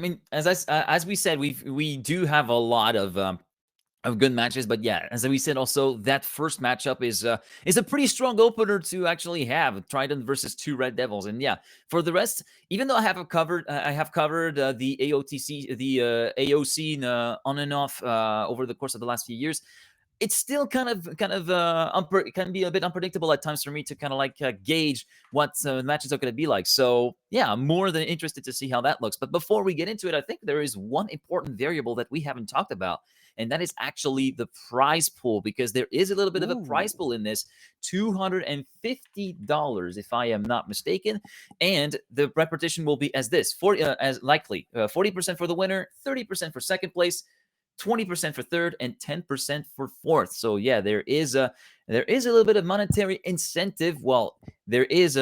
mean, as we said, we do have a lot of good matches, but yeah, as we said, also that first matchup is a pretty strong opener to actually have Trident versus two Red Devils, and yeah, for the rest, even though I have covered the AOTC, the AOC on and off over the course of the last few years. It's still can be a bit unpredictable at times for me to kind of like gauge what matches are going to be like. So yeah, I'm more than interested to see how that looks. But before we get into it, I think there is one important variable that we haven't talked about, and that is actually the prize pool, because there is a little bit of a prize pool in this, $250 if I am not mistaken, and the repartition will be as this: 40% for the winner, 30% for second place, 20% for third, and 10% for fourth. So yeah, there is a little bit of monetary incentive. Well, there is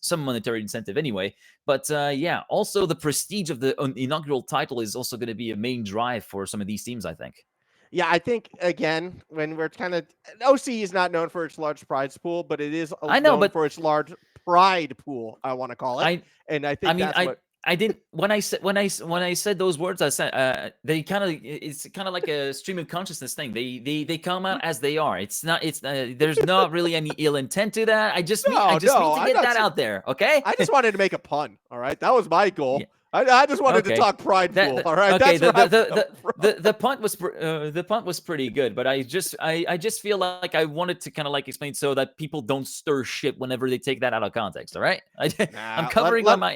some monetary incentive anyway. But yeah, also the prestige of the inaugural title is also going to be a main drive for some of these teams, I think. Yeah, I think, again, when we're kind of OCE is not known for its large prize pool, but it is I know, known but for its large pride pool, I want to call it. I And I I think mean, that's what I didn't when I said those words. I said they kind of it's kind of like a stream of consciousness thing. They come out as they are. It's there's not really any ill intent to that. I just no, mean to I'm get not that out there. Okay. I just wanted to make a pun, all right? That was my Yeah. goal. I just wanted to Okay. talk pride pool, all right? Okay. That's where I'm coming from. The punt was pretty good, but I just feel like I wanted to kind of like explain so that people don't stir shit whenever they take that out of context. All right. I'm Nah,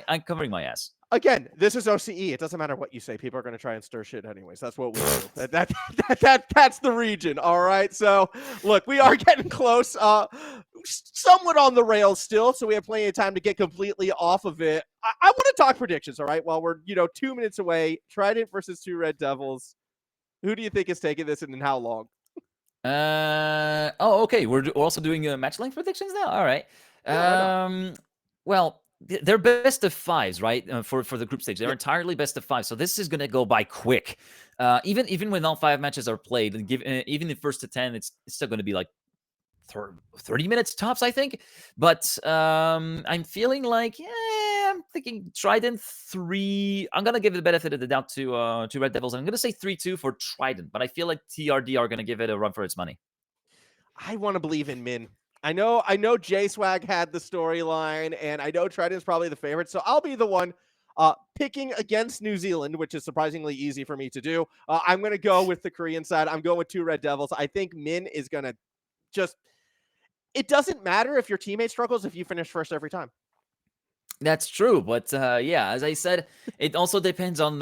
I'm covering my ass. again, this is OCE. It doesn't matter what you say. People are going to try and stir shit anyways. That's what we do. That's the region. All right. So look, we are getting close. Somewhat on the rails still, so we have plenty of time to get completely off of it. I want to talk predictions. All right. While we're 2 minutes away, Trident versus two Red Devils. Who do you think is taking this, and in how long? Okay. We're also doing match length predictions now. All right. Yeah, Well, they're best of fives, right? For the group stage, they're yeah. entirely best of five. So this is gonna go by quick. Even when all five matches are played, and even the first to 10, it's still gonna be like 30 minutes tops, I think. But I'm feeling like, yeah, I'm thinking Trident 3. I'm going to give the benefit of the doubt to Red Devils. I'm going to say 3-2 for Trident, but I feel like TRD are going to give it a run for its money. I want to believe in Min. I know J Swag had the storyline, and I know Trident's probably the favorite, so I'll be the one picking against New Zealand, which is surprisingly easy for me to do. I'm going to go with the Korean side. I'm going with two Red Devils. I think Min is going to just. It doesn't matter if your teammate struggles if you finish first every time. That's true, but yeah, as I said, it also depends on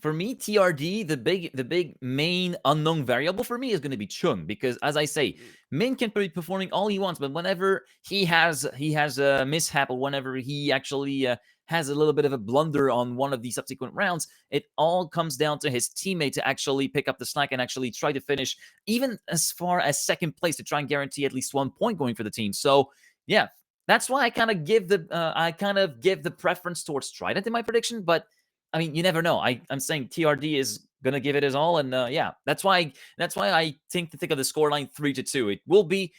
for me, TRD, the big main unknown variable for me is going to be Chung, because as I say, Min can be performing all he wants, but whenever he has a mishap, or whenever he actually has a little bit of a blunder on one of the subsequent rounds, it all comes down to his teammate to actually pick up the slack and actually try to finish even as far as second place to try and guarantee at least 1 point going for the team. So yeah, that's why I kind of give the preference towards Trident in my prediction. But I mean, you never know. I'm saying TRD is gonna give it his all, and yeah, that's why I think of the scoreline 3-2.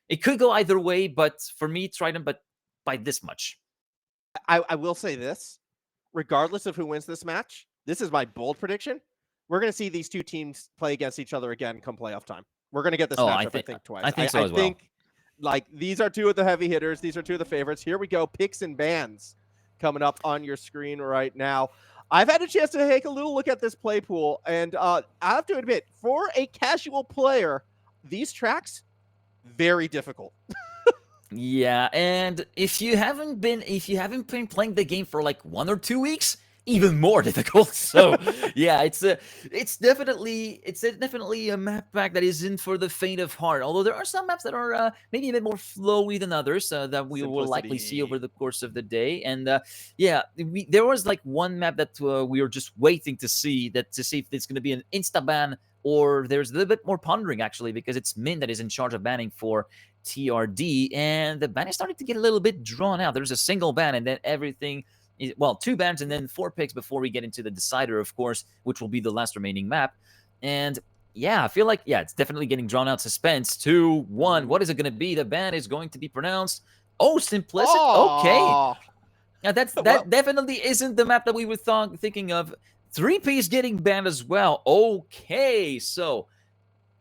It could go either way, but for me, Trident, but by this much. I will say this, regardless of who wins this match, this is my bold prediction. We're going to see these two teams play against each other again come playoff time. We're going to get this matchup, I think, twice. I think so as well. Like, these are two of the heavy hitters. These are two of the favorites. Here we go. Picks and bans coming up on your screen right now. I've had a chance to take a little look at this play pool, and I have to admit, for a casual player, these tracks, very difficult. Yeah, and if you haven't been playing the game for like 1 or 2 weeks, even more difficult. So yeah, it's definitely a map pack that isn't for the faint of heart. Although there are some maps that are maybe a bit more flowy than others that we will likely see over the course of the day. And yeah, there was like one map that we were just waiting to see if it's going to be an insta ban, or there's a little bit more pondering actually, because it's Min that is in charge of banning for TRD, and the ban is starting to get a little bit drawn out. There's a single ban, and then everything. Well, 2 bans and then 4 picks before we get into the decider, of course, which will be the last remaining map. And yeah, I feel like, yeah, it's definitely getting drawn out. Suspense. 2-1. What is it going to be? The ban is going to be pronounced. Oh, Simplicit. Okay. Yeah, Well, that definitely isn't the map that we were thinking of. 3P's getting banned as well. Okay, so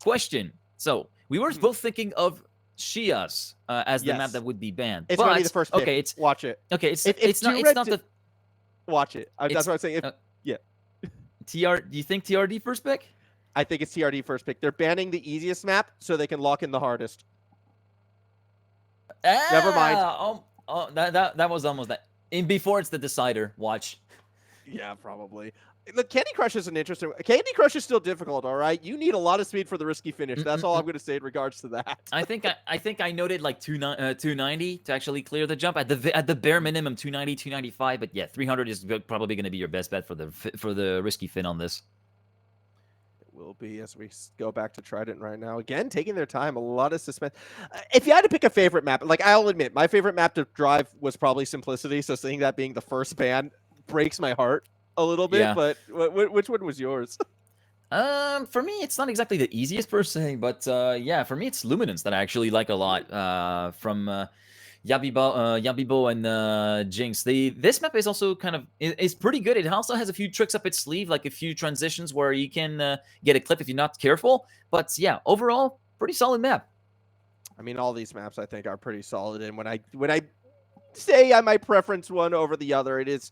question. So we were mhm. both thinking of Shias as the map Yes, that would be banned, it's gonna be the but first pick. okay, Watch it. If it's Red, not the watch it. That's it's what I'm saying. If uh, yeah, TR. Do you think TRD first pick? I think it's TRD first pick. They're banning the easiest map so they can lock in the hardest. Never mind. That was almost that. In before it's the decider. Watch. Yeah, probably. Look, Candy Crush is an interesting. Candy Crush is still difficult. All right, you need a lot of speed for the risky finish. That's all I'm Mm-mm-mm. going to say in regards to that. I think I noted like 290 to actually clear the jump at the bare minimum 290 295, but yeah, 300 is probably going to be your best bet for the risky fin on this. Will be as we go back to Trident right now. Again, taking their time, a lot of suspense. If you had to pick a favorite map, like I'll admit, my favorite map to drive was probably Simplicity. So seeing that being the first ban breaks my heart a little bit. Yeah. But which one was yours? For me, it's not exactly the easiest per se, but yeah, for me, it's Luminance that I actually like a lot. From Yabibo and Jinx. This map is also kind of is pretty good. It also has a few tricks up its sleeve, like a few transitions where you can get a clip if you're not careful. But yeah, overall, pretty solid map. I mean, all these maps I think are pretty solid. And when I say I might preference one over the other, it is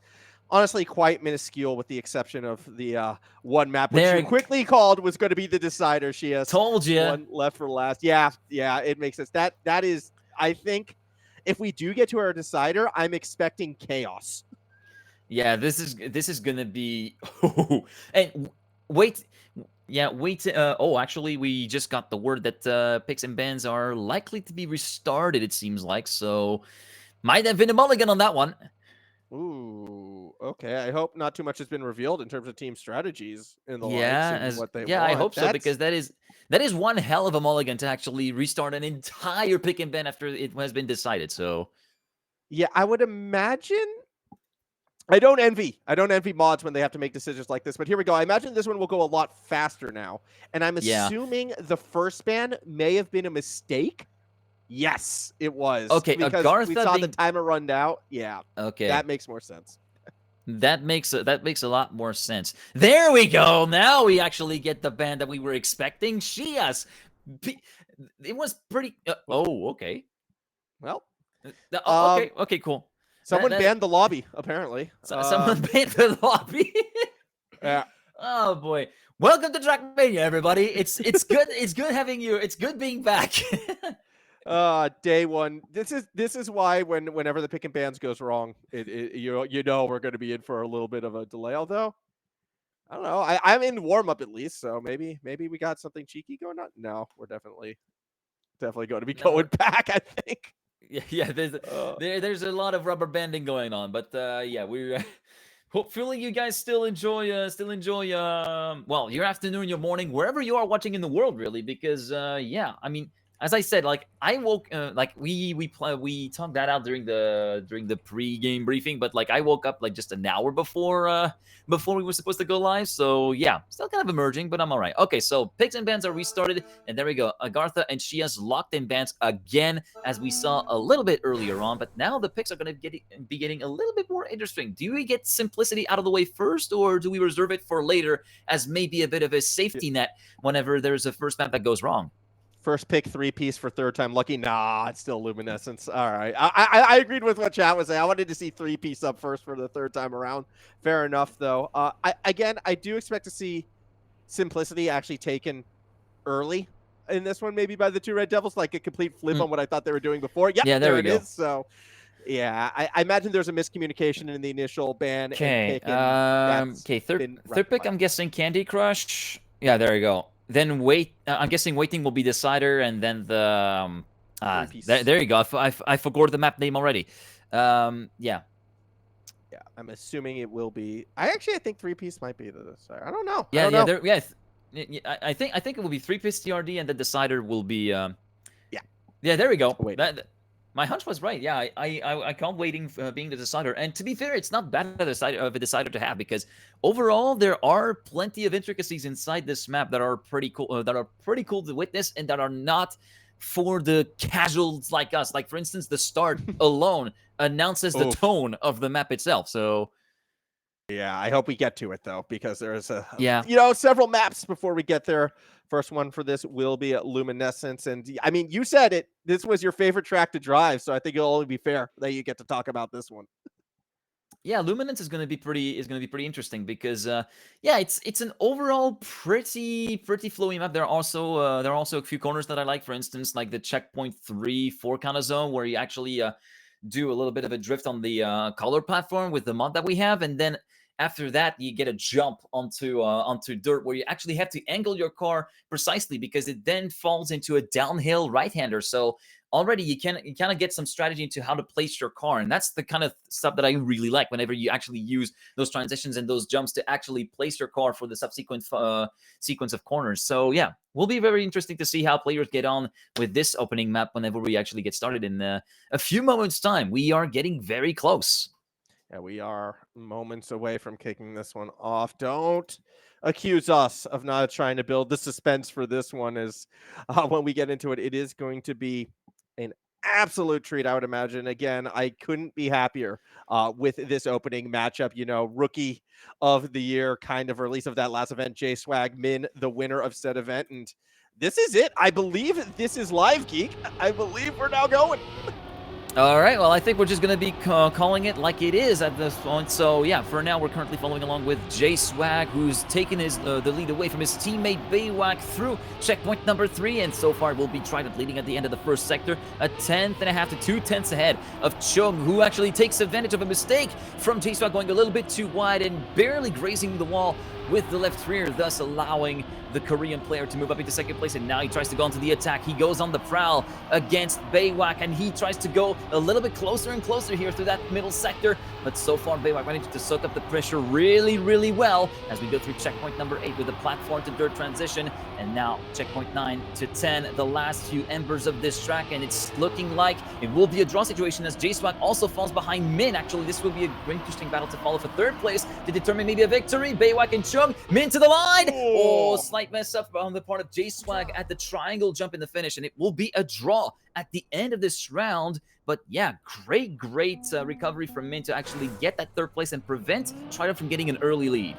honestly quite minuscule, with the exception of the one map which There, you quickly called was going to be the decider. She has told you. one left for last. Yeah, it makes sense. That is, I think, if we do get to our decider, I'm expecting chaos. Yeah, this is gonna be. And wait, yeah, wait. Oh, actually, we just got the word that picks and bans are likely to be restarted. It seems like so. Might have been a mulligan on that one. Ooh, okay. I hope not too much has been revealed in terms of team strategies and the likes Yeah, and what they I want. hope so because that is one hell of a mulligan to actually restart an entire pick and ban after it has been decided. So yeah, I would imagine. I don't envy mods when they have to make decisions like this, but here we go. I imagine this one will go a lot faster now. And I'm yeah, assuming the first ban may have been a mistake. Yes, it was. okay, Because we Agartha saw the being timer run out. Yeah, okay. that makes more sense. That makes a lot more sense. There we go. Now we actually get the band that we were expecting. Shias. It was pretty. Oh, okay. Well, Okay. Okay. Cool. someone banned the lobby, apparently. Someone banned the lobby. Yeah. Oh boy. Welcome to Trackmania, everybody. It's good. It's good having you. It's good being back. Day one. This is why whenever the pick and bans goes wrong, you know we're going to be in for a little bit of a delay. Although I don't know, I'm in warm up at least, so maybe we got something cheeky going on. No, we're definitely going to be No, going back, I think. yeah. There's a lot of rubber banding going on, but yeah, we're. Hopefully you guys still enjoy well, your afternoon, your morning, wherever you are watching in the world, really, because yeah, I mean, as I said, like I woke like we talked that out during the pre-game briefing, but like I woke up like just an hour before we were supposed to go live. So yeah, still kind of emerging, but I'm all right. Okay, so picks and bans are restarted, and there we go. Agartha and Shia's locked in bans again, as we saw a little bit earlier on, but now the picks are going to be getting a little bit more interesting. Do we get Simplicity out of the way first, or do we reserve it for later as maybe a bit of a safety net whenever there's a first map that goes wrong? First pick 3-piece for third time lucky. Nah, it's still Luminescence. All right. I agreed with what chat was saying. I wanted to see 3-piece up first for the third time around. Fair enough, though. I do expect to see Simplicity actually taken early in this one, maybe by the two Red Devils, like a complete flip on what I thought they were doing before. Yep, Yeah, there we it go. is. So, yeah, I imagine there's a miscommunication in the initial ban Okay. and pick. Okay. Third pick. I'm guessing Candy Crush. Yeah, there you go. Then wait. I'm guessing waiting will be decider, and then the there you go. I forgot the map name already. Yeah. Yeah, I'm assuming it will be. I think 3-piece might be the decider. I don't know. Yeah, I don't know. I think it will be 3-piece TRD, and the decider will be. Yeah. Yeah, there we go. Wait. My hunch was right. Yeah, I can't waiting being the decider. And to be fair, it's not bad of a decider to have, because overall there are plenty of intricacies inside this map that are pretty cool. That are pretty cool to witness, and that are not for the casuals like us. Like, for instance, the start alone announces the tone of the map itself. So yeah, I hope we get to it though, because there's yeah. several maps before we get there. First one for this will be at Luminescence, and I mean, you said it. This was your favorite track to drive, so I think it'll only be fair that you get to talk about this one. Yeah, Luminance is gonna be pretty interesting because yeah, it's an overall pretty flowy map. There are also a few corners that I like. For instance, like the checkpoint 3-4 kind of zone where you actually do a little bit of a drift on the color platform with the mod that we have, and then after that you get a jump onto dirt where you actually have to angle your car precisely because it then falls into a downhill right-hander. So already you kind of get some strategy into how to place your car, and that's the kind of stuff that I really like whenever you actually use those transitions and those jumps to actually place your car for the subsequent sequence of corners. So yeah, will be very interesting to see how players get on with this opening map whenever we actually get started in a few moments time. We are getting very close. Yeah, we are moments away from kicking this one off. Don't accuse us of not trying to build the suspense for this one, as when we get into it, it is going to be an absolute treat, I would imagine. Again, I couldn't be happier with this opening matchup. Rookie of the year, kind of release of that last event, J-Swag, Min, the winner of said event. And this is it. I believe this is live, Geek. I believe we're now going. All right, well, I think we're just going to be calling it like it is at this point. So, yeah, for now, we're currently following along with J-Swag, who's taken the lead away from his teammate Baywak through checkpoint number 3. And so far, will be Trident leading at the end of the first sector, a 1/10.5 to 2/10 ahead of Chung, who actually takes advantage of a mistake from J-Swag going a little bit too wide and barely grazing the wall with the left rear, thus allowing the Korean player to move up into second place. And now he tries to go onto the attack. He goes on the prowl against Baywak, and he tries to go a little bit closer and closer here through that middle sector. But so far, Baywak managed to soak up the pressure really well as we go through checkpoint number 8 with the platform to dirt transition. And now checkpoint 9 to 10, the last few embers of this track. And it's looking like it will be a draw situation as J-Swag also falls behind Min. Actually, this will be a very interesting battle to follow for third place to determine maybe a victory. Baywak and Chung, Min to the line. Oh, slight mess up on the part of J-Swag at the triangle jump in the finish, and it will be a draw at the end of this round. But yeah, great recovery from Min to actually get that third place and prevent Trident from getting an early lead.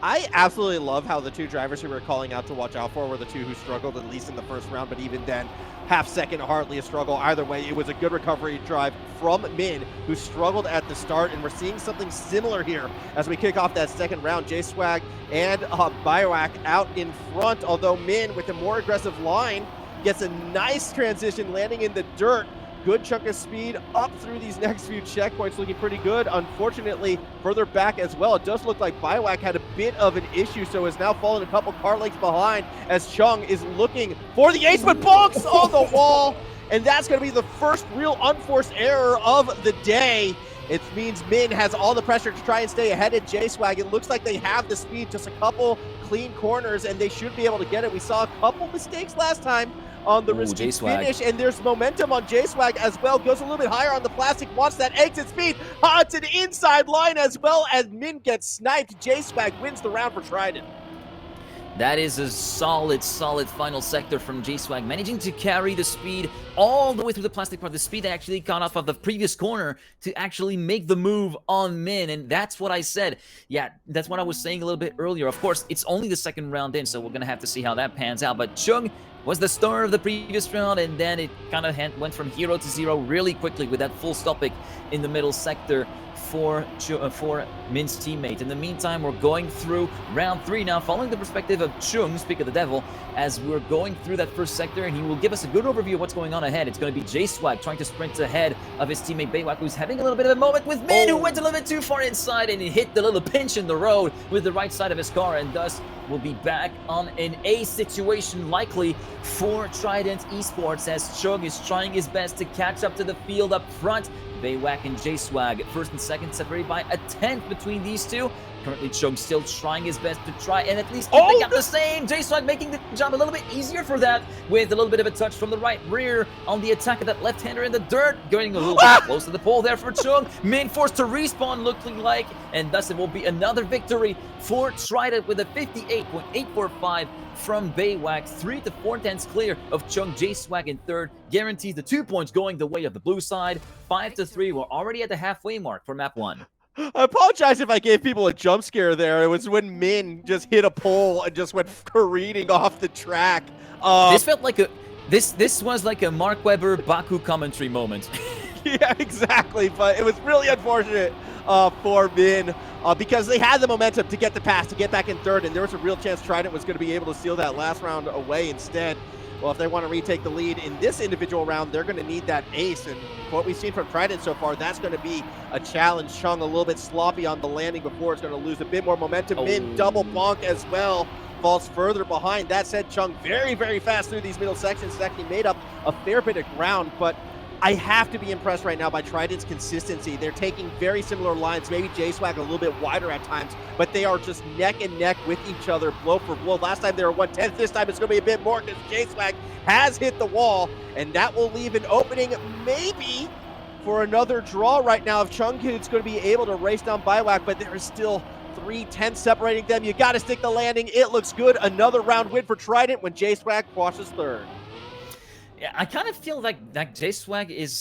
I absolutely love how the two drivers who were calling out to watch out for were the two who struggled, at least in the first round, but even then, half second, hardly a struggle. Either way, it was a good recovery drive from Min, who struggled at the start, and we're seeing something similar here as we kick off that second round. J-Swag and Baywak out in front, although Min, with a more aggressive line, gets a nice transition, landing in the dirt. Good chunk of speed up through these next few checkpoints, looking pretty good. Unfortunately, further back as well, it does look like Baywak had a bit of an issue, so is now falling a couple car lengths behind as Chung is looking for the ace, but bonks on the wall. And that's going to be the first real unforced error of the day. It means Min has all the pressure to try and stay ahead of J-Swag. It looks like they have the speed, just a couple clean corners, and they should be able to get it. We saw a couple mistakes last time on the risky finish, and there's momentum on J-Swag as well. Goes a little bit higher on the plastic, wants that exit speed. It's an inside line as well as Min gets sniped. J-Swag wins the round for Trident. That is a solid final sector from J-Swag, managing to carry the speed all the way through the plastic part. The speed they actually got off of the previous corner to actually make the move on Min, and that's what I said. Yeah, that's what I was saying a little bit earlier. Of course, it's only the second round in, so we're going to have to see how that pans out. But Chung was the star of the previous round, and then it kind of went from hero to zero really quickly with that full stopping in the middle sector for Min's teammate. In the meantime, we're going through round 3 now, following the perspective of Chung, speak of the devil, as we're going through that first sector, and he will give us a good overview of what's going on ahead. It's going to be J-Swag trying to sprint ahead of his teammate Baywak, who's having a little bit of a moment with Min, who went a little bit too far inside, and he hit the little pinch in the road with the right side of his car, and thus will be back on an A situation likely for Trident Esports, as Chung is trying his best to catch up to the field up front. Baywak and J-Swag, first and second, separated by a 10th between these two. currently Chung still trying his best to try and at least keep the gap the same. GGeek making the job a little bit easier for that with a little bit of a touch from the right rear on the attack of that left-hander in the dirt. Going a little bit close to the pole there for Chung. Min forced to respawn looking like, and thus it will be another victory for Trident with a 58.845 from Baywak. 3 to 4 tenths clear of Chung. GGeek in third guarantees the 2 points going the way of the blue side. 5 to 3. We're already at the halfway mark for map 1. I apologize if I gave people a jump scare there. It was when Min just hit a pole and just went careening off the track. This felt like a this was like a Mark Webber Baku commentary moment. Yeah, exactly. But it was really unfortunate for Min because they had the momentum to get the pass, to get back in third, and there was a real chance Trident was going to be able to steal that last round away instead. Well, if they want to retake the lead in this individual round, they're going to need that ace. And what we've seen from Trident so far, that's going to be a challenge. Chung a little bit sloppy on the landing before. It's going to lose a bit more momentum. Min double bonk as well. Falls further behind. That said, Chung very, very fast through these middle sections. It's actually made up a fair bit of ground, but I have to be impressed right now by Trident's consistency. They're taking very similar lines, maybe GGeek a little bit wider at times, but they are just neck and neck with each other, blow for blow. Last time they were 1/10. This time it's going to be a bit more because GGeek has hit the wall, and that will leave an opening maybe for another draw right now if Chung is going to be able to race down Baywak, but there is still 3/10 separating them. You got to stick the landing. It looks good. Another round win for Trident when GGeek crosses third. Yeah, I kind of feel like GGeek is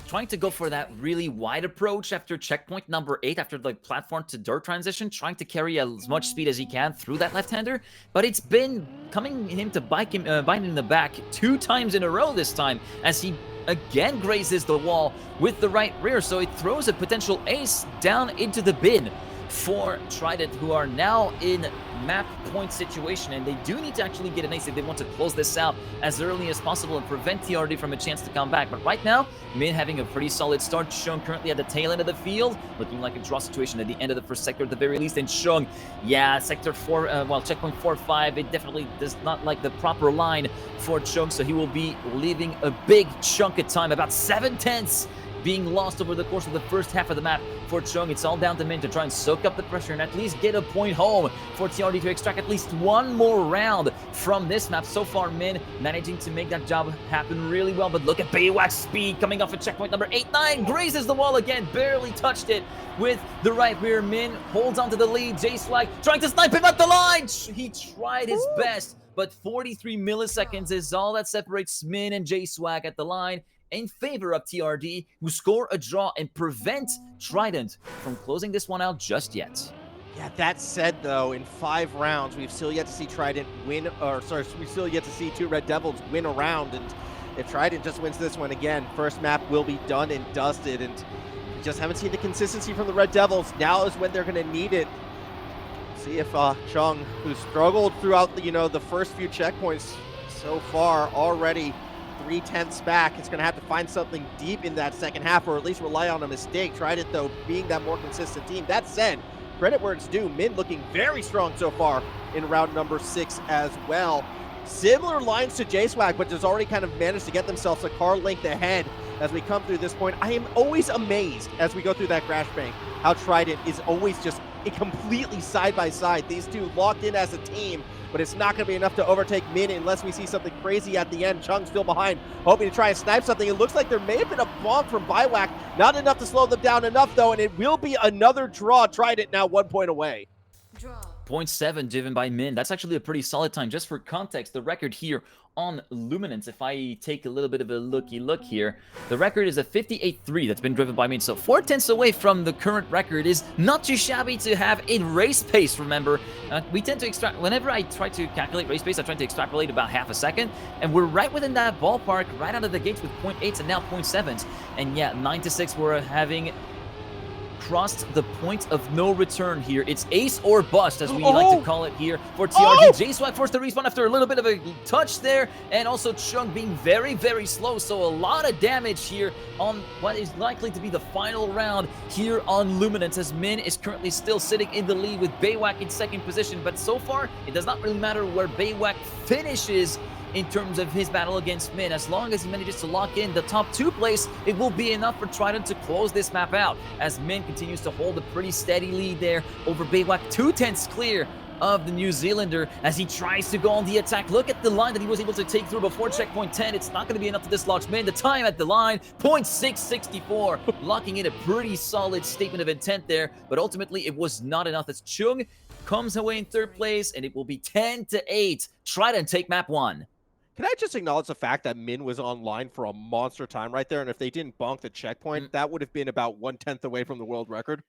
trying to go for that really wide approach after checkpoint number 8, after the platform to dirt transition, trying to carry as much speed as he can through that left-hander. But it's been coming him to bite him in the back 2 times in a row this time, as he again grazes the wall with the right rear. So it throws a potential ace down into the bin for Trident, who are now in map point situation, and they do need to actually get an ace if they want to close this out as early as possible and prevent TRD from a chance to come back. But right now, Min having a pretty solid start. Chung currently at the tail end of the field, looking like a draw situation at the end of the first sector at the very least. And Chung, yeah, sector 4, well, checkpoint 4-5, it definitely does not like the proper line for Chung, so he will be leaving a big chunk of time, about 7/10 being lost over the course of the first half of the map for Chung. It's all down to Min to try and soak up the pressure and at least get a point home for TRD to extract at least one more round from this map. So far, Min managing to make that job happen really well, but look at Baywak's speed coming off at checkpoint number 8-9, grazes the wall again, barely touched it with the right rear. Min holds on to the lead. GGeek trying to snipe him at the line. He tried his best, but 43 milliseconds is all that separates Min and GGeek at the line in favor of TRD, who score a draw and prevent Trident from closing this one out just yet. Yeah, that said, though, in 5 rounds, we've still yet to see Trident win, or sorry, we've still yet to see 2 Red Devils win a round, and if Trident just wins this one again, first map will be done and dusted, and we just haven't seen the consistency from the Red Devils. Now is when they're going to need it. See if Chung, who struggled throughout the first few checkpoints so far, already 3/10 back. It's going to have to find something deep in that second half, or at least rely on a mistake. Trident, though, being that more consistent team. That said, credit where it's due. Min looking very strong so far in round number 6 as well. Similar lines to GGeek, but just already kind of managed to get themselves a car length ahead as we come through this point. I am always amazed as we go through that crash bank how Trident is always just completely side by side. These two locked in as a team, but it's not going to be enough to overtake Min unless we see something crazy at the end. Chung still behind, hoping to try and snipe something. It looks like there may have been a bonk from Baywak. Not enough to slow them down enough, though, and it will be another draw. Trident now 1 point away. Draw. 0.7 driven by Min. That's actually a pretty solid time. Just for context, the record here on Luminance, if I take a little bit of a looky look here, the record is a 58.3 that's been driven by Min. So 4/10 away from the current record is not too shabby to have in race pace, remember. We tend to extract, whenever I try to calculate race pace, I try to extrapolate about half a second, and we're right within that ballpark, right out of the gates with 0.8s and now 0.7s. And yeah, 9 to 6, we're having crossed the point of no return here. It's ace or bust, as we like to call it here for TRD. GGeek forced to respawn after a little bit of a touch there, and also Chung being very, very slow. So a lot of damage here on what is likely to be the final round here on Luminance, as Min is currently still sitting in the lead with Baywak in second position. But so far, it does not really matter where Baywak finishes in terms of his battle against Min. As long as he manages to lock in the top 2 place, it will be enough for Trident to close this map out, as Min continues to hold a pretty steady lead there over Baywak, 2/10 clear of the New Zealander as he tries to go on the attack. Look at the line that he was able to take through before checkpoint 10. It's not going to be enough to dislodge Min. The time at the line, 0.664, locking in a pretty solid statement of intent there, but ultimately it was not enough as Chung comes away in 3rd place, and it will be 10-8. Trident take map 1. Can I just acknowledge the fact that Min was online for a monster time right there, and if they didn't bonk the checkpoint, that would have been about 1/10 away from the world record.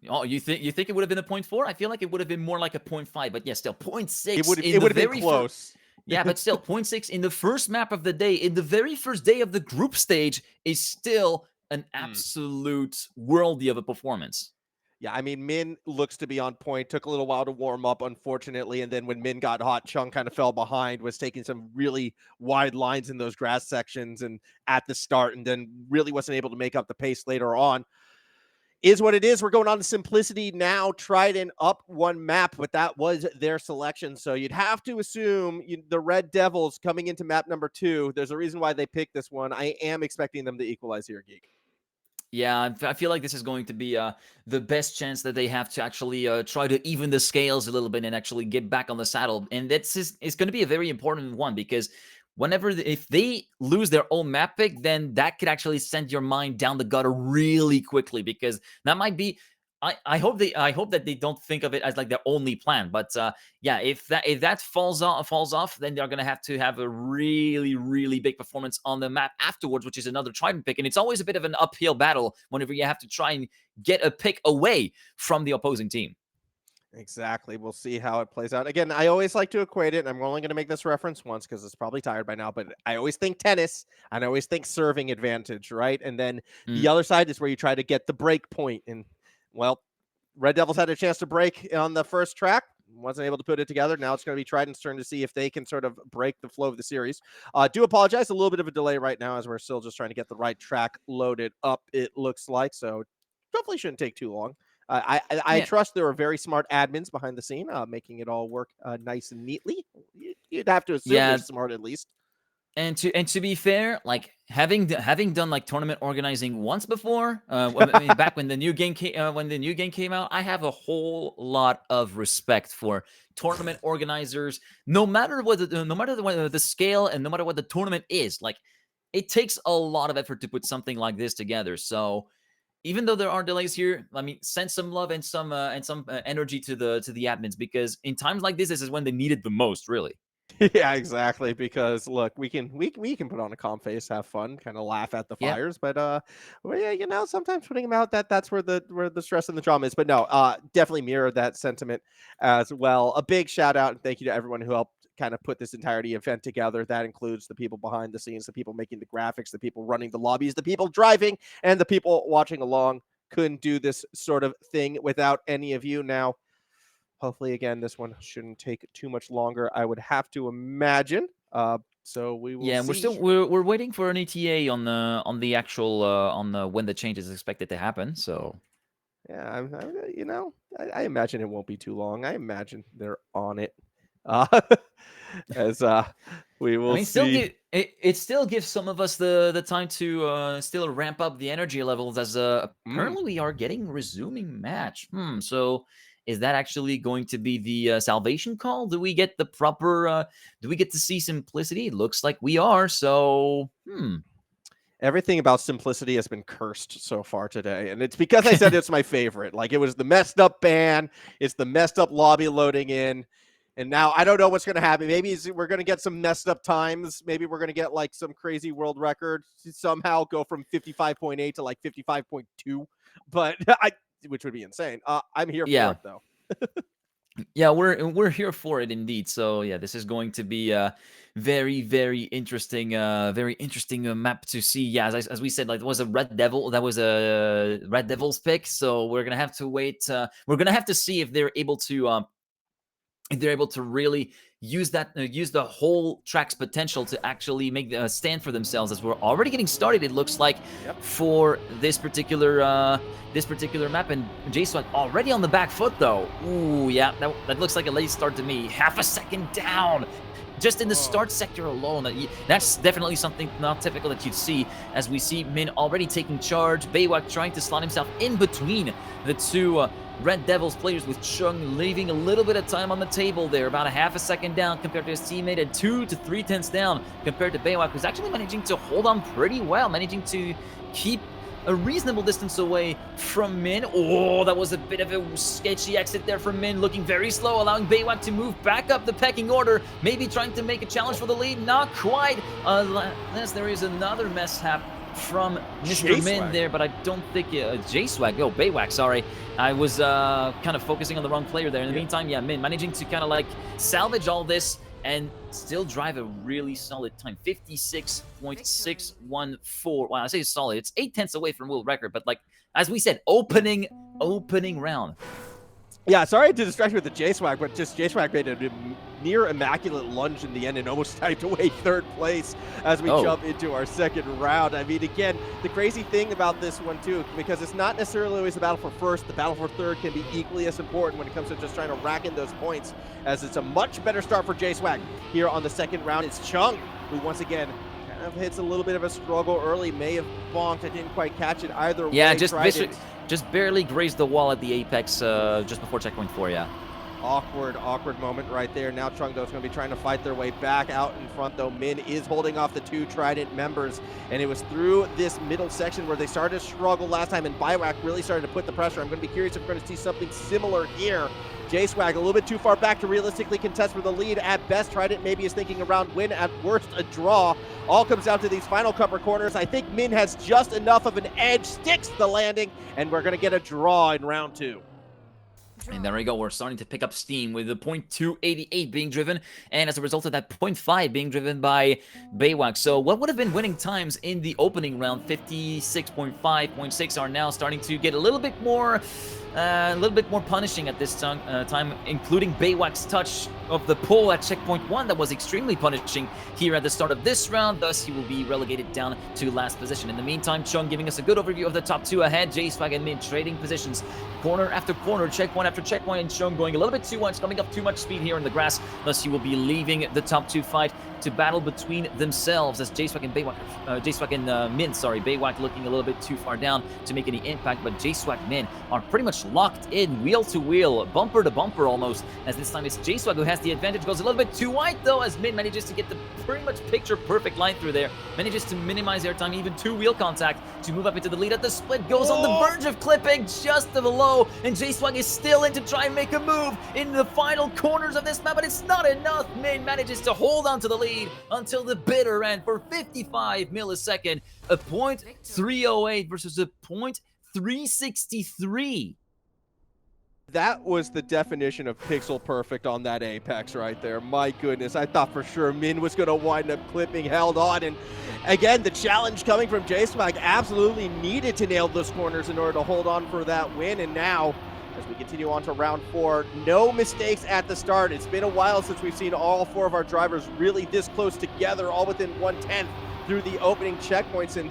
Oh, you think it would have been a 0.4? I feel like it would have been more like a 0.5, but yeah, still 0.6. It would have been close. Yeah, but still 0.6 in the first map of the day, in the very first day of the group stage, is still an absolute worldie of a performance. Yeah, I mean, Min looks to be on point. Took a little while to warm up, unfortunately, and then when Min got hot, Chung kind of fell behind, was taking some really wide lines in those grass sections and at the start, and then really wasn't able to make up the pace later on. Is what it is. We're going on to Simplicity now. Trident up 1 map, but that was their selection. So you'd have to assume the Red Devils coming into map number 2. There's a reason why they picked this one. I am expecting them to equalize here, Geek. Yeah, I feel like this is going to be the best chance that they have to actually try to even the scales a little bit and actually get back on the saddle. And it's going to be a very important one, because if they lose their own map pick, then that could actually send your mind down the gutter really quickly, because that might be. I hope that they don't think of it as like their only plan. But yeah, if that falls off, then they're gonna have to have a really, really big performance on the map afterwards, which is another Trident pick. And it's always a bit of an uphill battle whenever you have to try and get a pick away from the opposing team. Exactly. We'll see how it plays out. Again, I always like to equate it, and I'm only going to make this reference once because it's probably tired by now, but I always think tennis, and I always think serving advantage, right? And then the other side is where you try to get the break point. And, well, Red Devils had a chance to break on the first track. Wasn't able to put it together. Now it's going to be Trident's turn to see if they can sort of break the flow of the series. Do apologize. A little bit of a delay right now as we're still just trying to get the right track loaded up, it looks like. So hopefully shouldn't take too long. I trust there are very smart admins behind the scene, making it all work nice and neatly. You'd have to assume they're smart at least. And to be fair, like having done like tournament organizing once before, back when the new game came out, I have a whole lot of respect for tournament organizers. No matter what the scale and no matter what the tournament is, like it takes a lot of effort to put something like this together. So even though there are delays here, I mean, send some love and some energy to the admins, because in times like this is when they need it the most, really. Yeah, exactly. Because look, we can put on a calm face, have fun, kind of laugh at the fires, but well, yeah, sometimes putting them out, that's where the stress and the drama is. But no, definitely mirror that sentiment as well. A big shout out and thank you to everyone who helped kind of put this entirety event together. That includes the people behind the scenes, the people making the graphics, the people running the lobbies, the people driving, and the people watching along. Couldn't do this sort of thing without any of you. Now, hopefully, again, this one shouldn't take too much longer, I would have to imagine. So we will. Yeah, see. we're waiting for an ETA on the actual when the change is expected to happen. So yeah, I imagine it won't be too long. I imagine they're on it. As we will see. It still gives some of us the time to still ramp up the energy levels, as apparently we are getting resuming match. So is that actually going to be the salvation call? Do we get the proper? Do we get to see Simplicity? It looks like we are. So Everything about Simplicity has been cursed so far today, and it's because I said it's my favorite. Like, it was the messed up ban, it's the messed up lobby loading in, and now I don't know what's going to happen. Maybe we're going to get some messed up times. Maybe we're going to get like some crazy world record, somehow go from 55.8 to like 55.2, but which would be insane. I'm here for it though. Yeah, we're here for it indeed. So yeah, this is going to be a very, very interesting map to see. Yeah, as we said, like, it was a Red Devil's pick. So we're gonna have to wait. We're gonna have to see if they're able to really use the whole track's potential to actually make a stand for themselves, as we're already getting started, it looks like, for this particular map. And J-Swag already on the back foot though. Ooh, yeah, that looks like a late start to me. Half a second down. just in the start sector alone. That's definitely something not typical that you'd see, as we see Min already taking charge, Baywak trying to slot himself in between the two Red Devils players, with Chung leaving a little bit of time on the table there, about a half a second down compared to his teammate, and 2 to 3 tenths down compared to Baywak, who's actually managing to hold on pretty well, managing to keep a reasonable distance away from Min. Oh, that was a bit of a sketchy exit there from Min, looking very slow, allowing Baywak to move back up the pecking order, maybe trying to make a challenge for the lead. Not quite, unless there is another mishap from Mr. Min there, but I don't think J-Swag, Baywak, sorry. I was kind of focusing on the wrong player there. In the meantime, yeah, Min managing to kind of like salvage all this and still drive a really solid time, 56.614. Wow, I say solid. It's 8 tenths away from world record, but like, as we said, opening round. Yeah, sorry to distract you with the J-Swag, but just J-Swag made a near immaculate lunge in the end and almost typed away third place as we jump into our second round. I mean, again, the crazy thing about this one too, because it's not necessarily always the battle for first, the battle for third can be equally as important when it comes to just trying to rack in those points, as it's a much better start for J-Swag. Here on the second round, it's Chung, who once again kind of hits a little bit of a struggle early, may have bonked, I didn't quite catch it either way. Yeah, just barely grazed the wall at the apex just before checkpoint 4, yeah. Awkward moment right there. Now Chung, though, is going to be trying to fight their way back out in front, though. Min is holding off the two Trident members, and it was through this middle section where they started to struggle last time, and Baywak really started to put the pressure. I'm going to be curious if we're going to see something similar here. J-Swag a little bit too far back to realistically contest for the lead. At best, Trident maybe is thinking a round win. At worst, a draw. All comes down to these final couple corners. I think Min has just enough of an edge, sticks the landing, and we're going to get a draw in round 2. And there we go, we're starting to pick up steam with the 0.288 being driven, and as a result of that 0.5 being driven by Baywak. So what would have been winning times in the opening round, 56.5, 0.6, are now starting to get a little bit more punishing at this time, including Baywak's touch of the pole at checkpoint 1 that was extremely punishing here at the start of this round. Thus, he will be relegated down to last position. In the meantime, Chung giving us a good overview of the top 2 ahead. J-Swag and Min trading positions, corner after corner, checkpoint after checkpoint, and Chung going a little bit too much, coming up too much speed here in the grass. Thus, he will be leaving the top 2 fight to battle between themselves, as J-Swag and Min, Baywak looking a little bit too far down to make any impact, but J-Swag, Min are pretty much locked in, wheel to wheel, bumper to bumper almost, as this time it's J-Swag who has the advantage. Goes a little bit too wide though, as Min manages to get the pretty much picture perfect line through there, manages to minimize airtime, even 2 wheel contact to move up into the lead. At the split, goes on the verge of clipping just below, and J-Swag is still in to try and make a move in the final corners of this map, but it's not enough. Min manages to hold on to the lead until the bitter end for 55 millisecond, a 0.308 versus a 0.363. That was the definition of pixel perfect on that apex right there. My goodness, I thought for sure Min was going to wind up clipping, held on, and again, the challenge coming from J-Swag absolutely needed to nail those corners in order to hold on for that win. And now, as we continue on to round 4, no mistakes at the start. It's been a while since we've seen all 4 of our drivers really this close together, all within 1/10 through the opening checkpoints. And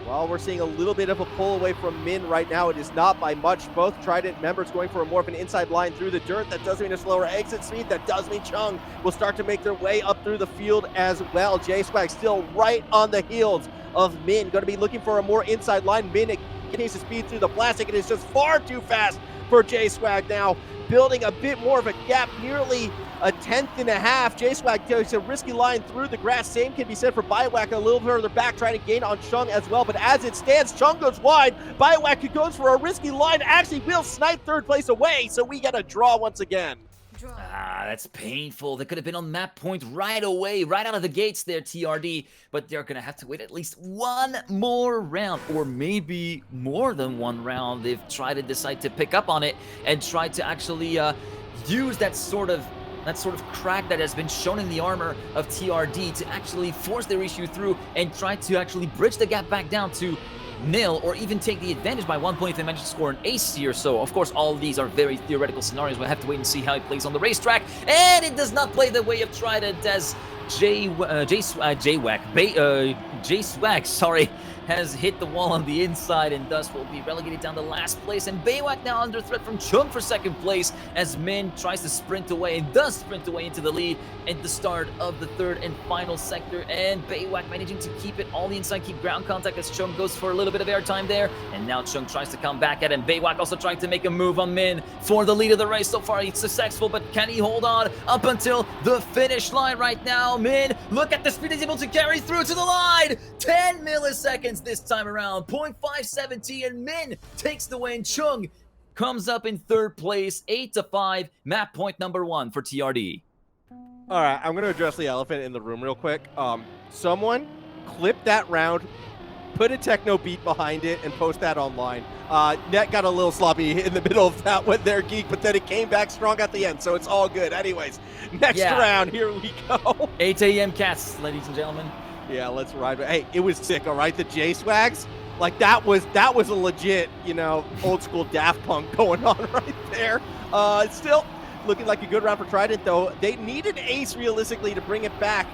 while we're seeing a little bit of a pull away from Min right now, it is not by much. Both Trident members going for a more of an inside line through the dirt. That does mean a slower exit speed. That does mean Chung will start to make their way up through the field as well. J-Swag still right on the heels of Min. Going to be looking for a more inside line. Min continues to speed through the plastic. It is just far too fast for J-Swag now, building a bit more of a gap, nearly a 1/10. J-Swag takes a risky line through the grass. Same can be said for Baywak a little further back, trying to gain on Chung as well. But as it stands, Chung goes wide. Baywak goes for a risky line, actually will snipe third place away. So we get a draw once again. That's painful. They could have been on map point right away, right out of the gates there, TRD. But they're going to have to wait at least one more round, or maybe more than one round if Trident decide to pick up on it and try to actually use that sort of crack that has been shown in the armor of TRD to actually force their issue through and try to actually bridge the gap back down to nil, or even take the advantage by 1 point if they manage to score an ace here. So, of course, all of these are very theoretical scenarios. We'll have to wait and see how it plays on the racetrack. And it does not play the way of Trident, as J-Swag, sorry, has hit the wall on the inside and thus will be relegated down to last place. And Baywak now under threat from Chung for second place as Min tries to sprint away and does sprint away into the lead at the start of the third and final sector. And Baywak managing to keep it all the inside, keep ground contact as Chung goes for a little bit of airtime there. And now Chung tries to come back at him. Baywak also trying to make a move on Min for the lead of the race. So far he's successful, but can he hold on up until the finish line right now? Min, look at the speed he's able to carry through to the line. 10 milliseconds this time around, 0.570, and Min takes the win. Chung comes up in third place, 8-5, map point number 1 for TRD. All right, I'm going to address the elephant in the room real quick. Someone clip that round, put a techno beat behind it, and post that online. Net got a little sloppy in the middle of that with their Geek, but then it came back strong at the end, so it's all good. Anyways, next round, here we go. 8 a.m. cats, ladies and gentlemen. Yeah, let's ride. Hey, it was sick, all right? The J-Swags, like that was a legit, old school Daft Punk going on right there. Still looking like a good round for Trident, though. They need an ace realistically to bring it back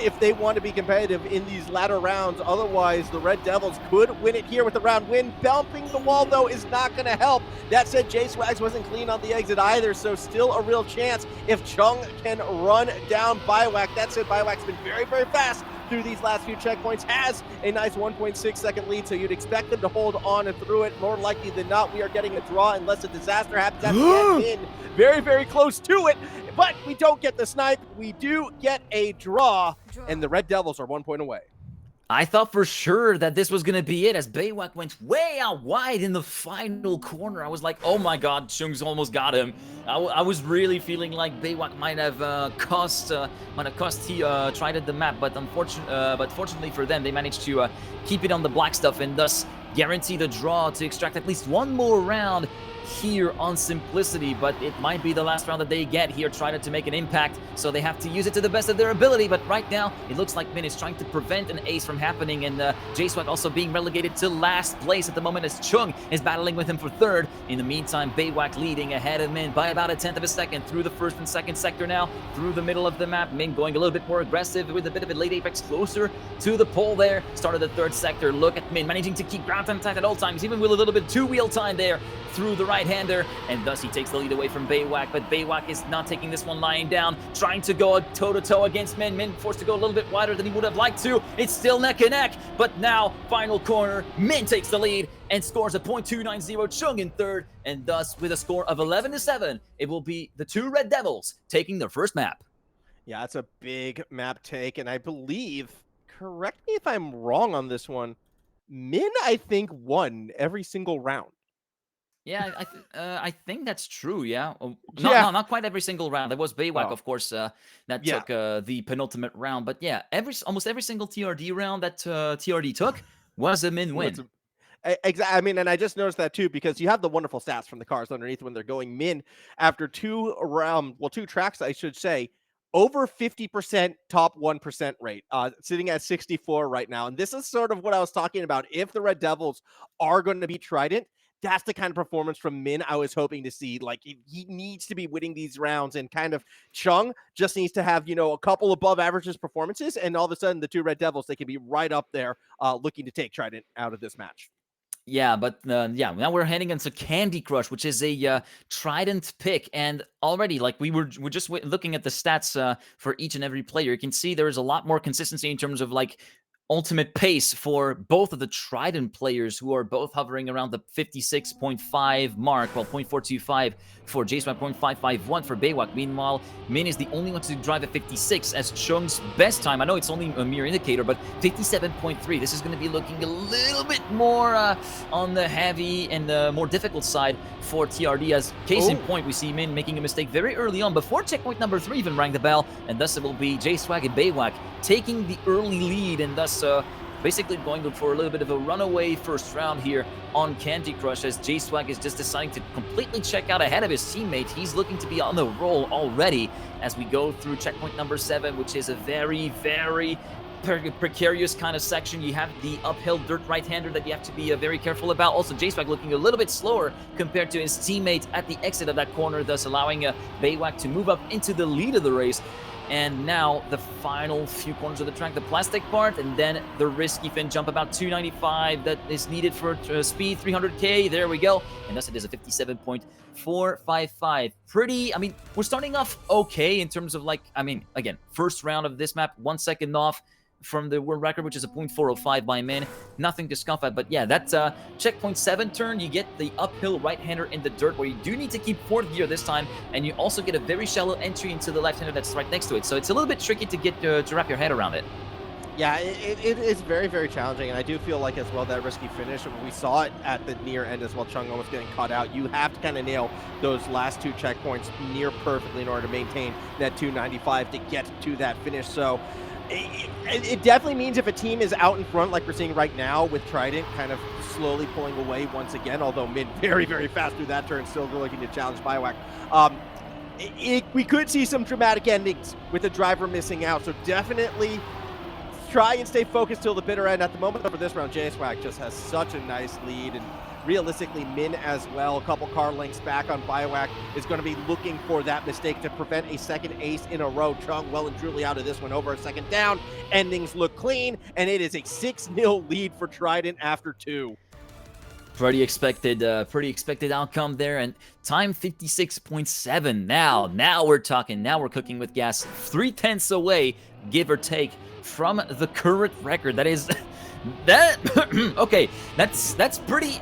if they want to be competitive in these latter rounds. Otherwise, the Red Devils could win it here with the round win. Bumping the wall, though, is not going to help. That said, J-Swags wasn't clean on the exit either, so still a real chance if Chung can run down Baywak. That said, Baywak's been very, very fast through these last few checkpoints, has a nice 1.6 second lead, so you'd expect them to hold on and through it. More likely than not, we are getting a draw unless a disaster happens at the end. Very, very close to it, but we don't get the snipe. We do get a draw, and the Red Devils are 1 point away. I thought for sure that this was going to be it as Baywak went way out wide in the final corner. I was like, oh my god, Chung's almost got him. I was really feeling like Baywak might have cost Trident the map, but fortunately for them, they managed to keep it on the black stuff and thus guarantee the draw to extract at least one more round here on Simplicity, but it might be the last round that they get here, trying to make an impact, so they have to use it to the best of their ability. But right now, it looks like Min is trying to prevent an ace from happening, and J-Swag also being relegated to last place at the moment as Chung is battling with him for third. In the meantime, Baywak leading ahead of Min by about a tenth of a second through the first and second sector now, through the middle of the map. Min going a little bit more aggressive with a bit of a late apex closer to the pole there. Start of the third sector, look at Min managing to keep ground contact at all times, even with a little bit two-wheel time there through the right-hander, and thus he takes the lead away from Baywak, but Baywak is not taking this one lying down, trying to go toe-to-toe against Min. Min forced to go a little bit wider than he would have liked to. It's still neck and neck, but now, final corner, Min takes the lead and scores a .290, Chung in third, and thus, with a score of 11-7, it will be the two Red Devils taking their first map. Yeah, that's a big map take, and I believe, correct me if I'm wrong on this one, Min, I think, won every single round. Yeah, I think that's true. Yeah, not quite every single round. There was Baywak, of course, that took the penultimate round. But yeah, almost every single TRD round that TRD took was a Min win. Exactly. I mean, and I just noticed that too, because you have the wonderful stats from the cars underneath when they're going Min after two tracks, I should say. Over 50% top 1% rate, sitting at 64 right now. And this is sort of what I was talking about. If the Red Devils are going to beat Trident, that's the kind of performance from Min I was hoping to see. Like, he needs to be winning these rounds, and kind of Chung just needs to have, a couple above averages performances, and all of a sudden the two Red Devils, they can be right up there looking to take Trident out of this match. Yeah, but now we're heading into Candy Crush, which is a Trident pick, and already, like, we're just looking at the stats for each and every player. You can see there is a lot more consistency in terms of, like, ultimate pace for both of the Trident players, who are both hovering around the 56.5 mark, well, 0.425 for J-Swag, 0.551 for Baywak. Meanwhile, Min is the only one to drive at 56, as Chung's best time, I know it's only a mere indicator, but 57.3. This is going to be looking a little bit more on the heavy and the more difficult side for TRD, as case in point, we see Min making a mistake very early on, before checkpoint number 3 even rang the bell, and thus it will be J-Swag and Baywak taking the early lead, and thus basically going for a little bit of a runaway first round here on Candy Crush, as J-Swag is just deciding to completely check out ahead of his teammate. He's looking to be on the roll already as we go through checkpoint number 7, which is a very, very precarious kind of section. You have the uphill dirt right-hander that you have to be very careful about. Also, J-Swag looking a little bit slower compared to his teammate at the exit of that corner, thus allowing Baywak to move up into the lead of the race. And now the final few corners of the track, the plastic part, and then the risky fin jump, about 295 that is needed for speed, 300k. There we go. And thus it is a 57.455. Pretty, I mean, we're starting off okay in terms of like, I mean, again, first round of this map, 1 second off from the world record, which is a 0.405 by min. Nothing to scoff at, but yeah, that checkpoint 7 turn, you get the uphill right-hander in the dirt, where you do need to keep 4th gear this time, and you also get a very shallow entry into the left-hander that's right next to it, so it's a little bit tricky to get to wrap your head around it. Yeah, it is very, very challenging, and I do feel like as well that risky finish, we saw it at the near end as well, Chung almost getting caught out. You have to kind of nail those last 2 checkpoints near perfectly in order to maintain that 295 to get to that finish, so it definitely means if a team is out in front, like we're seeing right now with Trident kind of slowly pulling away once again, although Min very, very fast through that turn, still looking to challenge Biowak. We could see some dramatic endings with the driver missing out, so definitely try and stay focused till the bitter end. At the moment for this round, GGeek just has such a nice lead, and realistically, Min as well, a couple car lengths back on Biowak, is going to be looking for that mistake to prevent a second ace in a row. Chung well and truly out of this one, over a second down. Endings look clean, and it is a 6-0 lead for Trident after 2. Pretty expected outcome there, and time 56.7. Now we're talking. Now we're cooking with gas. 3/10 away, give or take, from the current record. That is that. Okay, that's pretty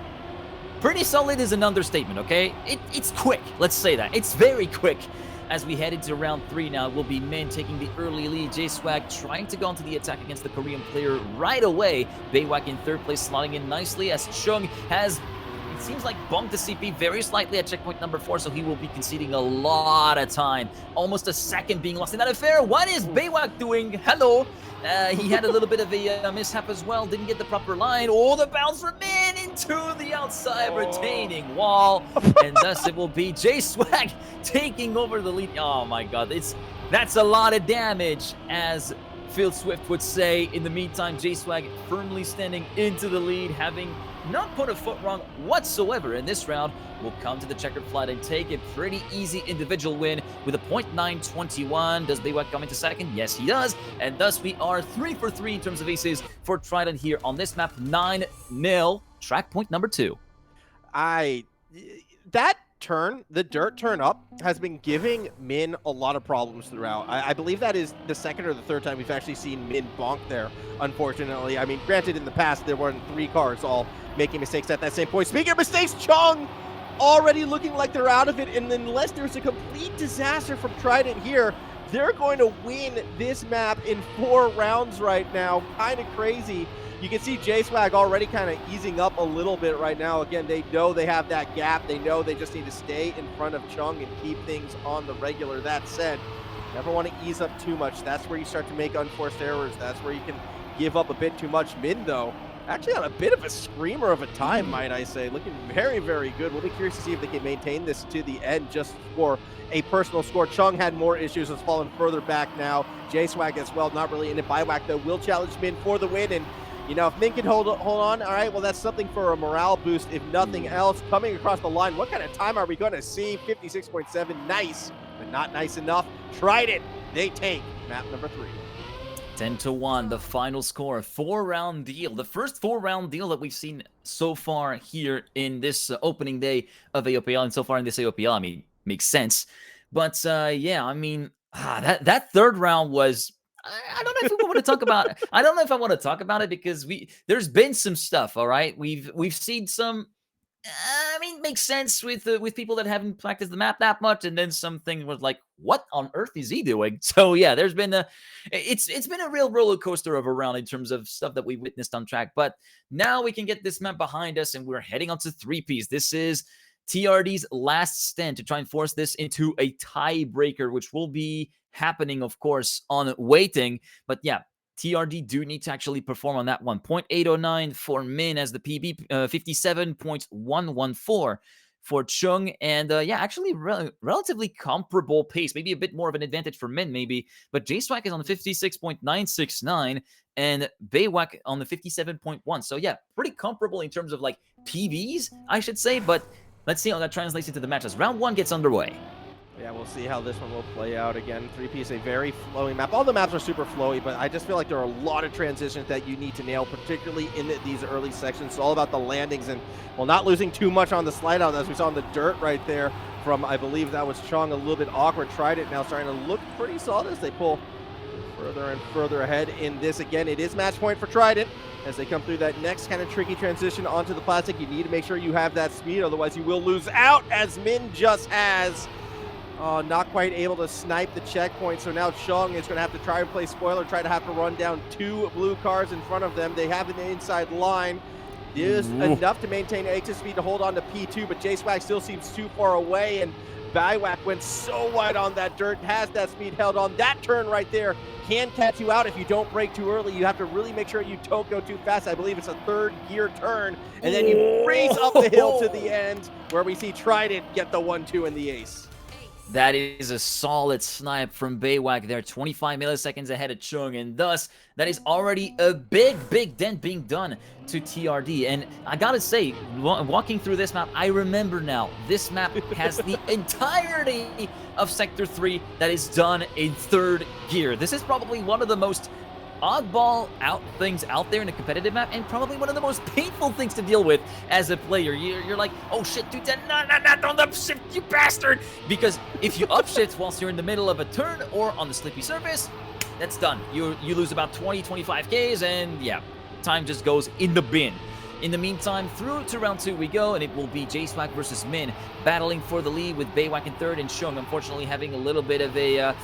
solid is an understatement, okay? It's quick, let's say that. It's very quick. As we head into round 3 now, it will be Min taking the early lead. GGeek trying to go onto the attack against the Korean player right away. Biowak in 3rd place, slotting in nicely as Chung has, it seems like, bumped the CP very slightly at checkpoint number 4, so he will be conceding a lot of time. Almost a second being lost in that affair. What is Biowak doing? Hello. He had a little bit of a mishap as well. Didn't get the proper line. Oh, the bounce from Min into the outside retaining wall. And thus it will be GGeek taking over the lead. Oh my god, that's a lot of damage, as Phil Swift would say. In the meantime, GGeek firmly standing into the lead, having not put a foot wrong whatsoever in this round, will come to the checkered flag and take a pretty easy individual win with a .921. Does Biowak come into second? Yes, he does. And thus we are 3 for 3 in terms of aces for Trident here on this map. 9-0, track point number 2. That turn, the dirt turn up, has been giving Min a lot of problems throughout. I believe that is the 2nd or the 3rd time we've actually seen Min bonk there, unfortunately. I mean, granted, in the past, there weren't 3 cars all making mistakes at that same point. Speaking of mistakes, Chung already looking like they're out of it, and unless there's a complete disaster from Trident here, they're going to win this map in 4 rounds right now. Kind of crazy. You can see GGeek already kind of easing up a little bit right now. Again, they know they have that gap. They know they just need to stay in front of Chung and keep things on the regular. That said, never want to ease up too much. That's where you start to make unforced errors. That's where you can give up a bit too much. Min, though, actually on a bit of a screamer of a time, might I say. Looking very, very good. We'll be curious to see if they can maintain this to the end just for a personal score. Chung had more issues, has fallen further back now. GGeek as well, not really in it. Biowak, though, will challenge Min for the win, and you know, if Min can hold on, all right, well, that's something for a morale boost, if nothing else. Coming across the line, what kind of time are we going to see? 56.7, nice, but not nice enough. Trident, they take map number 3. 10-1, the final score, 4-round deal. The first 4-round deal that we've seen so far here in this opening day of AOPL, and so far in this AOPL, I mean, makes sense. But yeah, I mean, that 3rd round was, I don't know if we want to talk about it. I don't know if I want to talk about it because there's been some stuff, all right? We've seen some, I mean, makes sense with people that haven't practiced the map that much, and then something was like, what on earth is he doing? So yeah, there's been it's been a real roller coaster of a round in terms of stuff that we witnessed on track. But now we can get this map behind us, and we're heading on to 3Ps. This is TRD's last stand to try and force this into a tiebreaker, which will be happening, of course, on waiting. But yeah, TRD do need to actually perform on that one. 0.809 for Min as the PB, 57.114 for Chung. And yeah, actually relatively comparable pace, maybe a bit more of an advantage for Min, maybe. But GGeek is on the 56.969 and Biowak on the 57.1. So yeah, pretty comparable in terms of like PBs, I should say. But let's see how that translates into the match as round 1 gets underway. Yeah, we'll see how this one will play out. Again, 3P, a very flowy map. All the maps are super flowy, but I just feel like there are a lot of transitions that you need to nail, particularly in these early sections. It's all about the landings and, well, not losing too much on the slide out, as we saw in the dirt right there from, I believe that was Chung, a little bit awkward. Trident now starting to look pretty solid as they pull further and further ahead in this. Again, it is match point for Trident as they come through that next kind of tricky transition onto the plastic. You need to make sure you have that speed, otherwise you will lose out, as Min just has. Not quite able to snipe the checkpoint, so now Chung is going to have to try and play spoiler, try to have to run down 2 blue cars in front of them. They have an inside line. It is enough to maintain exit speed to hold on to P2, but J-Swag still seems too far away, and Bywak went so wide on that dirt, has that speed held on. That turn right there can catch you out if you don't brake too early. You have to really make sure you don't go too fast. I believe it's a 3rd gear turn, and then you race up the hill to the end, where we see Trident get the 1-2 and the ace. That is a solid snipe from Bywak there, 25 milliseconds ahead of Chung, and thus, that is already a big dent being done to TRD. And I gotta say, walking through this map, I remember now, this map has the entirety of Sector 3 that is done in 3rd gear. This is probably one of the most oddball things out there in a competitive map, and probably one of the most painful things to deal with as a player. You're like, oh shit, dude, no, don't upshift, you bastard! Because if you upshift whilst you're in the middle of a turn or on the slippy surface, that's done. You lose about 20-25 Ks, and yeah, time just goes in the bin. In the meantime, through to round 2 we go, and it will be J-Swag versus Min, battling for the lead with Bywak in 3rd, and Chung unfortunately having a little bit of a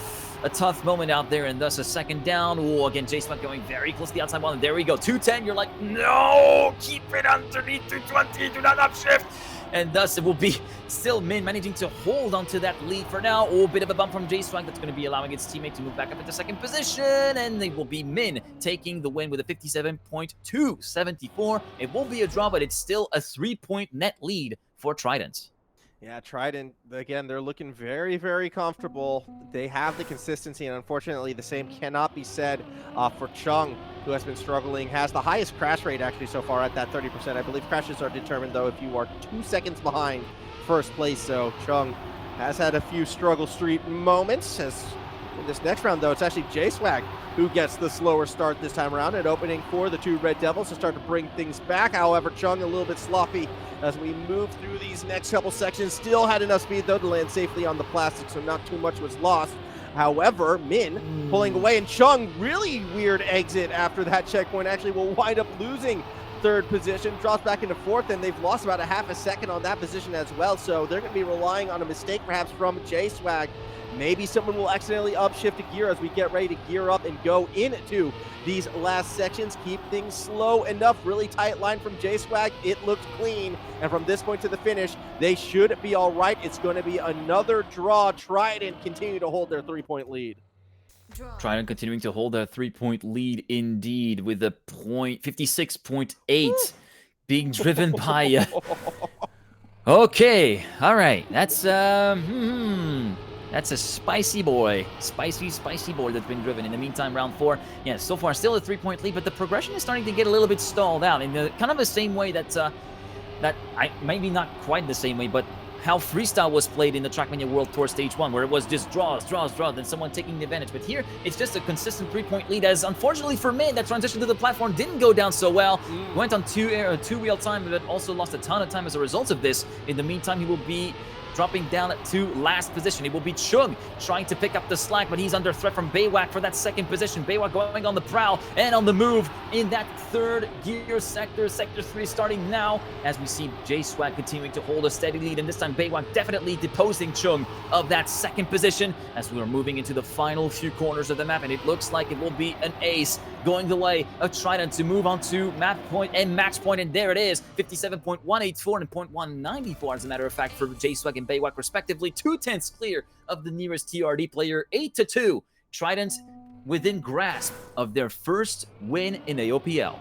tough moment out there, and thus a 2nd down. Oh, again, J-Swag going very close to the outside wall, and there we go. 210, you're like, no, keep it underneath 220, do not upshift. And thus it will be still Min managing to hold onto that lead for now. Oh, bit of a bump from J-Swag that's going to be allowing its teammate to move back up into 2nd position, and it will be Min taking the win with a 57.274. It will be a draw, but it's still a 3-point net lead for Trident. Yeah, Trident, again, they're looking very comfortable. They have the consistency, and unfortunately, the same cannot be said for Chung, who has been struggling, has the highest crash rate actually so far at that 30%. I believe crashes are determined, though, if you are 2 seconds behind 1st place, so Chung has had a few struggle street moments. As in this next round, though, it's actually J-Swag who gets the slower start this time around, and opening for the 2 Red Devils to start to bring things back. However, Chung a little bit sloppy as we move through these next couple sections. Still had enough speed, though, to land safely on the plastic, so not too much was lost. However, Min pulling away, and Chung, really weird exit after that checkpoint, actually will wind up losing 3rd position, drops back into 4th, and they've lost about a half a second on that position as well, so they're going to be relying on a mistake perhaps from J-Swag. Maybe someone will accidentally upshift a gear as we get ready to gear up and go into these last sections. Keep things slow enough. Really tight line from J-Swag. It looks clean. And from this point to the finish, they should be all right. It's going to be another draw. Trident continue to hold their 3-point lead. Trident continuing to hold their 3-point lead indeed, with a 56.8 being driven by... Okay, all right. That's a spicy boy. Spicy boy that's been driven. In the meantime, round 4, yeah, so far still a 3-point lead, but the progression is starting to get a little bit stalled out in the kind of the same way that maybe not quite the same way, but how freestyle was played in the Trackmania World Tour Stage 1, where it was just draws, then someone taking the advantage. But here, it's just a consistent 3-point lead, as unfortunately for Min, that transition to the platform didn't go down so well. Went on two-wheel time, but also lost a ton of time as a result of this. In the meantime, he will be dropping down to last position. It will be Chung trying to pick up the slack, but he's under threat from Bywak for that 2nd position. Bywak going on the prowl and on the move in that 3rd gear sector. Sector 3 starting now, as we see J-Swag continuing to hold a steady lead, and this time Bywak definitely deposing Chung of that 2nd position as we are moving into the final few corners of the map, and it looks like it will be an ace going the way of Trident to move on to map point and match point, and there it is, 57.184 and 0.194 as a matter of fact for J-Swag and Bywak respectively. 2/10 clear of the nearest TRD player, 8-2. Trident within grasp of their 1st win in AOPL.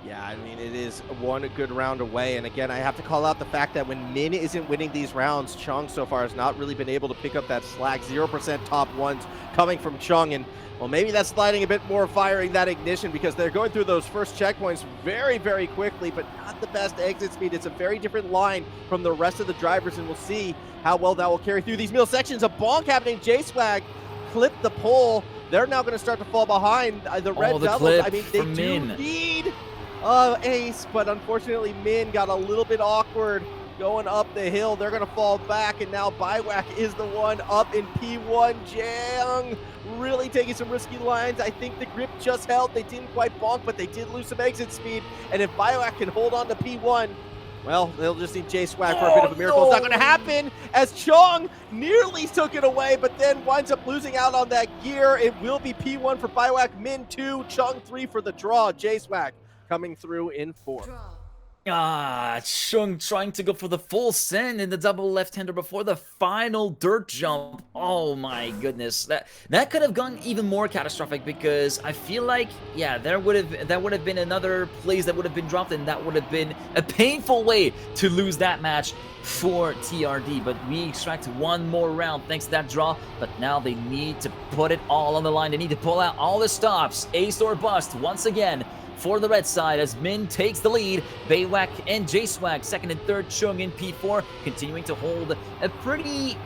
Yeah, I mean, it is one good round away. And again, I have to call out the fact that when Min isn't winning these rounds, Chung so far has not really been able to pick up that slack. 0% top ones coming from Chung. And, well, maybe that's lighting a bit more, firing that ignition, because they're going through those first checkpoints very, very quickly, but not the best exit speed. It's a very different line from the rest of the drivers, and we'll see how well that will carry through these middle sections. A bonk happening. J-Swag clipped the pole. They're now going to start to fall behind the Red The Devils. clip I mean, they from do Min. need ace, but unfortunately Min got a little bit awkward going up the hill. They're going to fall back, and now Biwak is the one up in P1. Jang really taking some risky lines. I think the grip just held. They didn't quite bonk, but they did lose some exit speed, and if Biwak can hold on to P1, well, they'll just need J-Swag for a bit of a miracle. It's not going to happen, as Chong nearly took it away, but then winds up losing out on that gear. It will be P1 for Biwak, Min 2, Chong 3 for the draw. J-Swag coming through in 4. Chung trying to go for the full send in the double left-hander before the final dirt jump. Oh my goodness, that could have gone even more catastrophic, because I feel like, yeah, that would have been another place that would have been dropped, and that would have been a painful way to lose that match for TRD. But we extract one more round thanks to that draw, but now they need to put it all on the line. They need to pull out all the stops, ace or bust once again for the red side, as Min takes the lead. Baywak and J-Swag second and third. Chung in P4 continuing to hold a pretty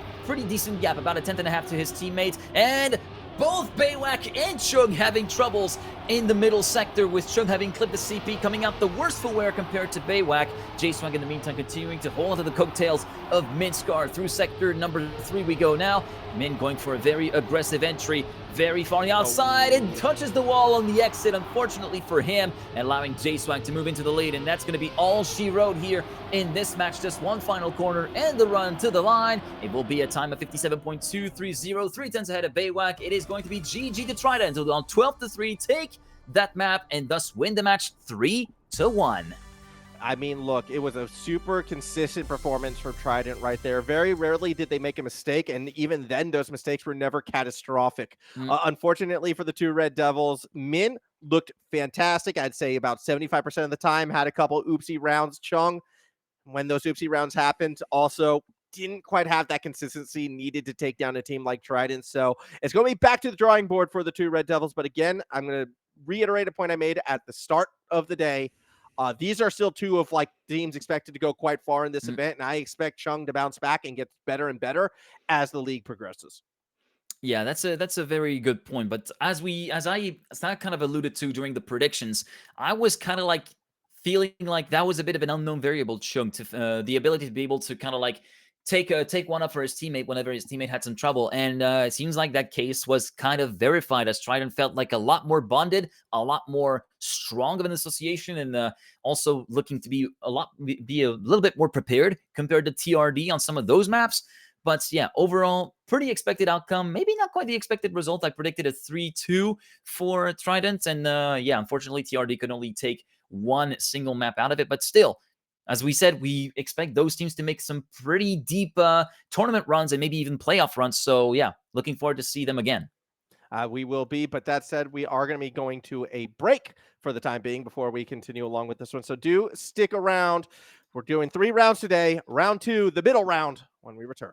decent gap, about a 10.5 to his teammates, and both Baywak and Chung having troubles in the middle sector, with Chung having clipped the CP, coming out the worst for wear compared to Baywak. J-Swag in the meantime continuing to hold onto the coattails of Minskar. Through sector number 3 we go now. Min going for a very aggressive entry, very far on the outside, and touches the wall on the exit, unfortunately for him, allowing J-Swag to move into the lead. And that's going to be all she wrote here in this match. Just one final corner and the run to the line. It will be a time of 57.230, 3 tenths ahead of Baywak. It is going to be GG to Trident on 12-3, take that map, and thus win the match 3-1. I mean, look, it was a super consistent performance from Trident right there. Very rarely did they make a mistake, and even then, those mistakes were never catastrophic. Unfortunately for the two Red Devils, Min looked fantastic. I'd say about 75% of the time, had a couple oopsie rounds. Chung, when those oopsie rounds happened, also didn't quite have that consistency needed to take down a team like Trident. So it's going to be back to the drawing board for the two Red Devils. But again, I'm going to reiterate a point I made at the start of the day. These are still two of teams expected to go quite far in this event, and I expect Chung to bounce back and get better and better as the league progresses. Yeah, that's a very good point. But as I kind of alluded to during the predictions, I was kind of feeling like that was a bit of an unknown variable, Chung, to the ability to be able to kind of take one up for his teammate whenever his teammate had some trouble. And it seems like that case was kind of verified, as Trident felt like a lot more bonded, a lot more strong of an association, and also looking to be a little bit more prepared compared to TRD on some of those maps. But yeah, overall, pretty expected outcome. Maybe not quite the expected result. I predicted a 3-2 for Trident, and yeah, unfortunately, TRD could only take one single map out of it. But still, as we said, we expect those teams to make some pretty deep tournament runs and maybe even playoff runs. So yeah, looking forward to see them again. We will be, but that said, we are going to be going to a break for the time being before we continue along with this one. So do stick around. We're doing 3 rounds today. Round 2, the middle round, when we return.